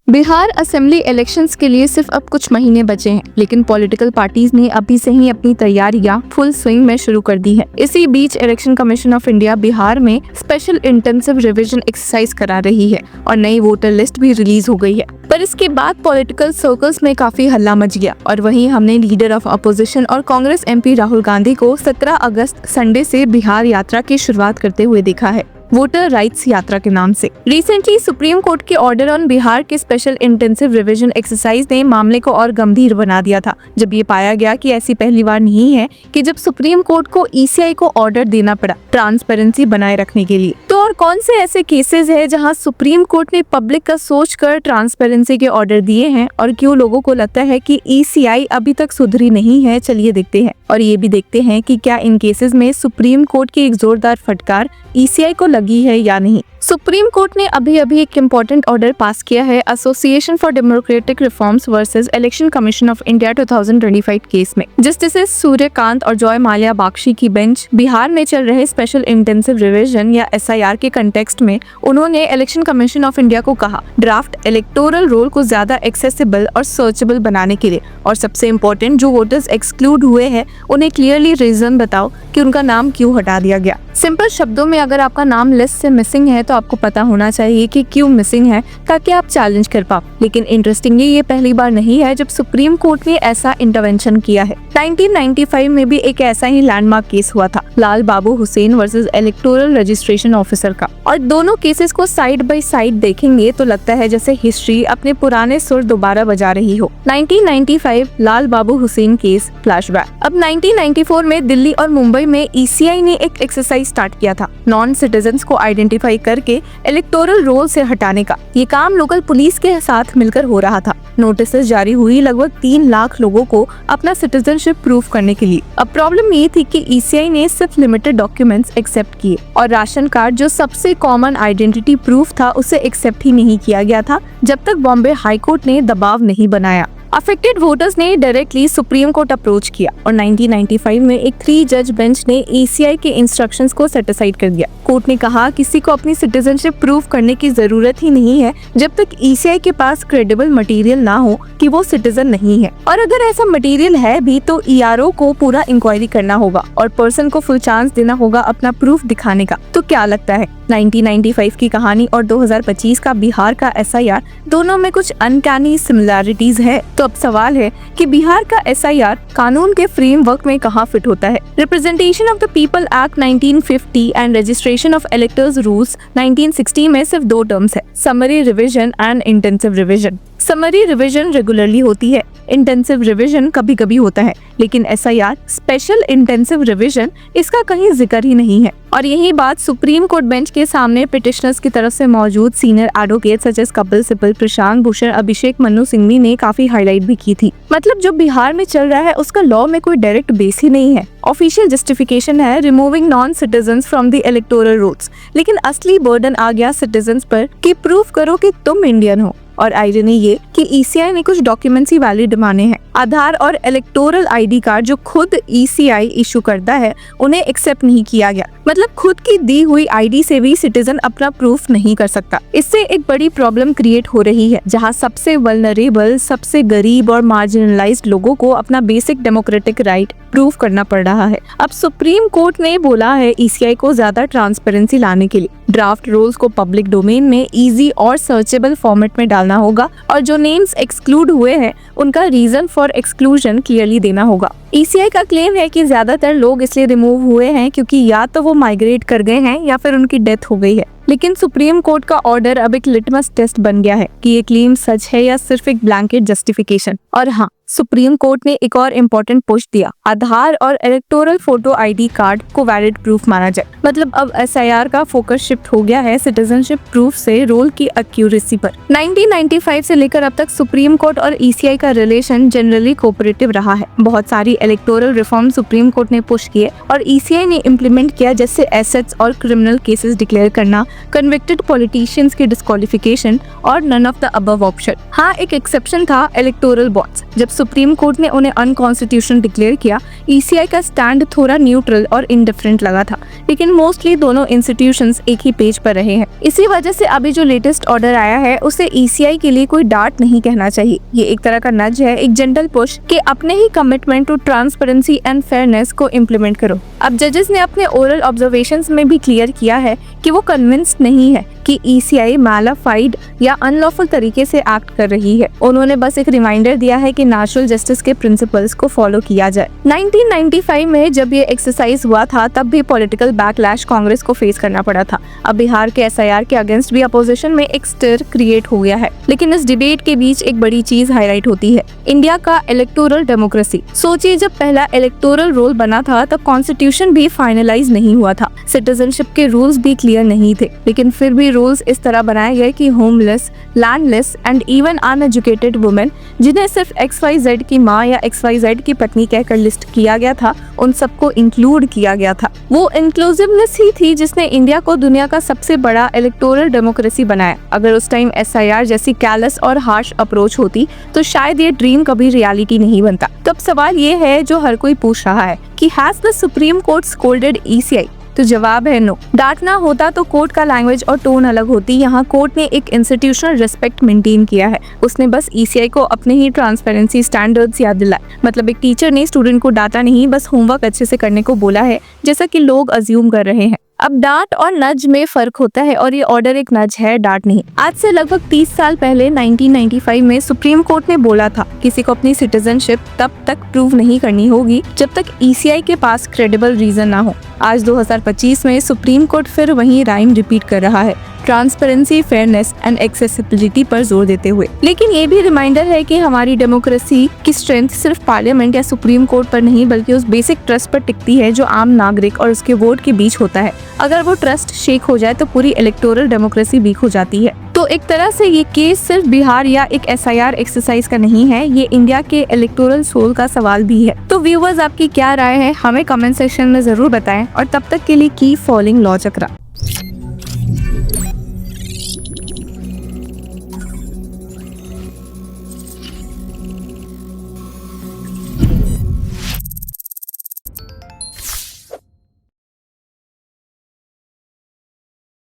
Bihar assembly elections के लिए सिर्फ अब कुछ महीने बचे हैं, लेकिन पॉलिटिकल पार्टीज ने अभी से ही अपनी तैयारियां फुल स्विंग में शुरू कर दी है। इसी बीच election commission of India Bihar में स्पेशल इंटेंसिव रिवीजन एक्सरसाइज करा रही है और नई वोटर लिस्ट भी रिलीज हो गई है। पर इसके बाद पॉलिटिकल सर्कल्स में काफी हल्ला मच गया और वहीं हमने लीडर ऑफ अपोजिशन और कांग्रेस एमपी राहुल गांधी को 17 अगस्त संडे से बिहार यात्रा की शुरुआत करते हुए देखा है, वोटर राइट्स यात्रा के नाम से। रिसेंटली सुप्रीम कोर्ट के ऑर्डर ऑन बिहार के स्पेशल इंटेंसिव रिवीजन एक्सरसाइज ने मामले को और गंभीर बना दिया था, जब ये पाया गया कि ऐसी पहली बार नहीं है कि जब सुप्रीम कोर्ट को ईसीआई को ऑर्डर देना पड़ा ट्रांसपेरेंसी बनाए रखने के लिए। तो और कौन से ऐसे केसेस है जहां सुप्रीम कोर्ट ने पब्लिक का सोचकर ट्रांसपेरेंसी के ऑर्डर दिए हैं और क्यों लोगों को लगता है कि ईसीआई अभी तक सुधरी नहीं है, चलिए देखते हैं। और ये भी देखते हैं कि क्या इन केसेस में सुप्रीम कोर्ट की एक जोरदार फटकार ईसीआई को लगी है या नहीं। सुप्रीम कोर्ट ने अभी एक इम्पोर्टेंट ऑर्डर पास किया है association for democratic reforms versus election commission of India 2025 case में। जस्टिस सूर्यकांत और जॉय माल्या बाक्षी की बेंच बिहार में चल रहे स्पेशल इंटेंसिव रिवीजन या एसआईआर के कंटेक्स्ट में उन्होंने इलेक्शन कमीशन ऑफ इंडिया को कहा ड्राफ्ट इलेक्टोरल रोल को ज्यादा एक्सेसिबल और सर्चेबल बनाने के लिए, और सबसे इम्पोर्टेंट जो वोटर्स एक्सक्लूड हुए हैं उन्हें क्लियरली रीजन बताओ कि उनका नाम क्यों हटा दिया गया। सिंपल शब्दों में अगर आपका नाम लिस्ट से मिसिंग है तो आपको पता होना चाहिए कि क्यों मिसिंग है ताकि आप चैलेंज कर पाओ। लेकिन इंटरेस्टिंगली ये पहली बार नहीं है जब सुप्रीम कोर्ट ने ऐसा इंटरवेंशन किया है। 1995 में भी एक ऐसा ही लैंडमार्क केस हुआ था, Lal Babu Hussain versus electoral registration officer का। और दोनों केसेस को साइड बाय साइड देखेंगे तो लगता है जैसे हिस्ट्री अपने पुराने सुर दोबारा बजा रही हो। 1995 लाल बाबू हुसैन केस फ्लैशबैक। अब 1994 में दिल्ली और मुंबई में ईसीआई ने एक एक्सरसाइज स्टार्ट किया था नॉन सिटीजन्स को आइडेंटिफाई करके इलेक्टोरल रोल से हटाने का। ये काम लोकल पुलिस के साथ मिलकर हो रहा था। नोटिस जारी हुई लगभग 3 लाख लोगों को अपना सिटीजनशिप प्रूव करने के लिए। अब प्रॉब्लम ये थी कि ईसीआई ने सिर्फ लिमिटेड डॉक्यूमेंट्स एक्सेप्ट किए और राशन कार्ड जो सबसे कॉमन आइडेंटिटी प्रूफ था उसे एक्सेप्ट ही नहीं किया गया था जब तक बॉम्बे हाई कोर्ट ने दबाव नहीं बनाया। अफेक्टेड वोटर्स ने डायरेक्टली सुप्रीम कोर्ट अप्रोच किया और 1995 में एक 3 जज बेंच ने ईसीआई के इंस्ट्रक्शंस को सेटिसाइड कर दिया। कोर्ट ने कहा किसी को अपनी सिटीजनशिप प्रूव करने की जरूरत ही नहीं है जब तक ईसीआई के पास क्रेडिबल मटेरियल ना हो कि वो सिटीजन नहीं है, और अगर ऐसा मटेरियल है भी तो ईआरओ को पूरा इंक्वायरी करना होगा और पर्सन को फुल चांस देना होगा अपना प्रूफ दिखाने का। तो क्या लगता है 1995 की कहानी और 2025 का बिहार का एसआईआर दोनों में कुछ अनकैनी सिमिलैरिटीज है? तो अब सवाल है कि बिहार का एसआईआर कानून के फ्रेमवर्क में कहाँ फिट होता है। Representation of the people act 1950 and registration of electors rules 1960 में सिर्फ 2 टर्म्स है, summary revision and intensive revision. Summary revision regularly होती है, इंटेंसिव रिवीजन कभी कभी होता है, लेकिन एसआईआर स्पेशल इंटेंसिव रिवीजन इसका कहीं जिक्र ही नहीं है। और यही बात सुप्रीम कोर्ट बेंच के सामने पिटिशनर्स की तरफ से मौजूद senior advocate such as Kapil Sibal, Prashant Bhushan, Abhishek Manu Singhvi ने काफी हाईलाइट भी की थी। मतलब जो बिहार में चल रहा है उसका लॉ में कोई डायरेक्ट बेस ही नहीं है। ऑफिशियल जस्टिफिकेशन है removing non citizens from the electoral rolls, लेकिन असली बर्डन आ गया सिटीजन्स पर कि प्रूफ करो कि तुम इंडियन हो। और आइरनी ये कि ईसीआई ने कुछ डॉक्यूमेंट्स ही वैलिड माने हैं। आधार और इलेक्टोरल आईडी कार्ड जो खुद ईसीआई इशू करता है उन्हें एक्सेप्ट नहीं किया गया। मतलब खुद की दी हुई आईडी से भी सिटीजन अपना प्रूफ नहीं कर सकता। इससे एक बड़ी प्रॉब्लम क्रिएट हो रही है जहां सबसे वल्नरेबल, सबसे गरीब और मार्जिनलाइज्ड लोगों को अपना बेसिक डेमोक्रेटिक राइट प्रूफ करना पड़ रहा है। अब सुप्रीम कोर्ट ने बोला है ईसीआई को ज्यादा ट्रांसपेरेंसी लाने के लिए ड्राफ्ट रूल्स को पब्लिक डोमेन में इजी और सर्चेबल फॉर्मेट में डालना होगा और जो नेम्स एक्सक्लूड हुए हैं उनका रीजन फॉर एक्सक्लूजन क्लियरली देना होगा। ईसीआई का क्लेम है कि ज्यादातर लोग इसलिए रिमूव हुए हैं क्योंकि या तो वो माइग्रेट कर गए हैं या फिर उनकी डेथ हो गई है। लेकिन सुप्रीम कोर्ट का ऑर्डर अब एक लिटमस टेस्ट बन गया है कि ये क्लेम सच है या सिर्फ एक ब्लैंकेट जस्टिफिकेशन। और हाँ, सुप्रीम कोर्ट ने एक और इम्पोर्टेंट पुश दिया, आधार और इलेक्टोरल फोटो आईडी कार्ड को वैलिड प्रूफ माना जाए। मतलब अब एसआईआर का फोकस शिफ्ट हो गया है सिटीजनशिप प्रूफ से रोल की एक्यूरेसी पर। 1995 से लेकर अब तक सुप्रीम कोर्ट और ईसीआई का रिलेशन जनरली कोऑपरेटिव रहा है। बहुत सारी इलेक्टोरल रिफॉर्म सुप्रीम कोर्ट ने पुश किए और ईसीआई ने इम्प्लीमेंट किया, जैसे एसेट्स और क्रिमिनल केसेस डिक्लेयर करना, कन्विक्टेड पॉलिटिशियंस की डिस्क्वालिफिकेशन और none of the above option. हाँ, एक एक्सेप्शन था इलेक्टोरल बॉन्ड्स। जब सुप्रीम कोर्ट ने उन्हें अनकॉन्स्टिट्यूशनल डिक्लेयर किया, ईसीआई का स्टैंड थोड़ा न्यूट्रल और इंडिफरेंट लगा था, लेकिन मोस्टली दोनों इंस्टीट्यूशंस एक ही पेज पर रहे हैं। इसी वजह से अभी जो लेटेस्ट ऑर्डर आया है उसे ईसीआई के लिए कोई डांट नहीं कहना चाहिए। ये एक तरह का नज है, एक जेंटल पुश कि अपने ही commitment to transparency and fairness को इम्प्लीमेंट करो। अब जजेस ने अपने ओरल ऑब्जर्वेशंस में भी क्लियर किया है कि वो कन्विंस्ड नहीं है कि ईसीआई मैलाफाइड या अनलॉफुल तरीके से एक्ट कर रही है। उन्होंने बस एक रिमाइंडर दिया है कि नेचुरल जस्टिस के प्रिंसिपल्स को फॉलो किया जाए। 1995 में जब ये एक्सरसाइज हुआ था तब भी पॉलिटिकल बैकलैश कांग्रेस को फेस करना पड़ा था। अब बिहार के एसआईआर के अगेंस्ट भी अपोजिशन में एक स्टर क्रिएट हो गया है, लेकिन इस डिबेट के बीच एक बड़ी चीज हाईलाइट होती है, इंडिया का इलेक्टोरल डेमोक्रेसी। सोचिए, जब पहला इलेक्टोरल रोल बना था तब कॉन्स्टिट्यूशन भी फाइनलाइज नहीं हुआ था, सिटीजनशिप के रूल्स भी क्लियर नहीं थे, लेकिन फिर भी रूल्स इस तरह बनाए गए कि homeless, landless and even uneducated women, जिन्हें सिर्फ XYZ की माँ या XYZ की पत्नी कहकर लिस्ट किया गया था, उन सबको इंक्लूड किया गया था। वो इंक्लूसिवनेस ही थी जिसने इंडिया को दुनिया का सबसे बड़ा इलेक्टोरल डेमोक्रेसी बनाया। अगर उस टाइम एसआईआर जैसी कैलस और हार्श अप्रोच होती तो शायद ये ड्रीम कभी रियलिटी नहीं बनता। तो अब सवाल ये है जो हर कोई पूछ रहा है कि has the supreme court scolded ECI? तो जवाब है नो। डांटना होता तो कोर्ट का लैंग्वेज और टोन अलग होती। यहाँ कोर्ट ने एक इंस्टीट्यूशनल रिस्पेक्ट मेंटेन किया है। उसने बस ईसीआई को अपने ही ट्रांसपेरेंसी स्टैंडर्ड्स याद दिलाए। मतलब एक टीचर ने स्टूडेंट को डांटा नहीं, बस होमवर्क अच्छे से करने को बोला है, जैसा कि लोग अज्यूम कर रहे हैं। अब डांट और नज में फर्क होता है और ये ऑर्डर एक नज है, डांट नहीं। आज से लगभग 30 साल पहले 1995 में सुप्रीम कोर्ट ने बोला था किसी को अपनी सिटीजनशिप तब तक प्रूव नहीं करनी होगी जब तक ईसीआई के पास क्रेडिबल रीजन ना हो। आज 2025 में सुप्रीम कोर्ट फिर वही राइम रिपीट कर रहा है, ट्रांसपेरेंसी, फेयरनेस एंड एक्सेसिबिलिटी पर जोर देते हुए। लेकिन ये भी रिमाइंडर है कि हमारी डेमोक्रेसी की स्ट्रेंथ सिर्फ पार्लियामेंट या सुप्रीम कोर्ट पर नहीं बल्कि उस बेसिक ट्रस्ट पर टिकती है जो आम नागरिक और उसके वोट के बीच होता है। अगर वो ट्रस्ट शेक हो जाए तो पूरी इलेक्टोरल डेमोक्रेसी वीक हो जाती है। तो एक तरह से ये केस सिर्फ बिहार या एक एसआईआर एक्सरसाइज का नहीं है, ये इंडिया के इलेक्टोरल सोल का सवाल भी है। तो व्यूअर्स, आपकी क्या राय है हमें कमेंट सेक्शन में जरूर बताएं और तब तक के लिए कीप फॉलोइंग लॉ चक्रा।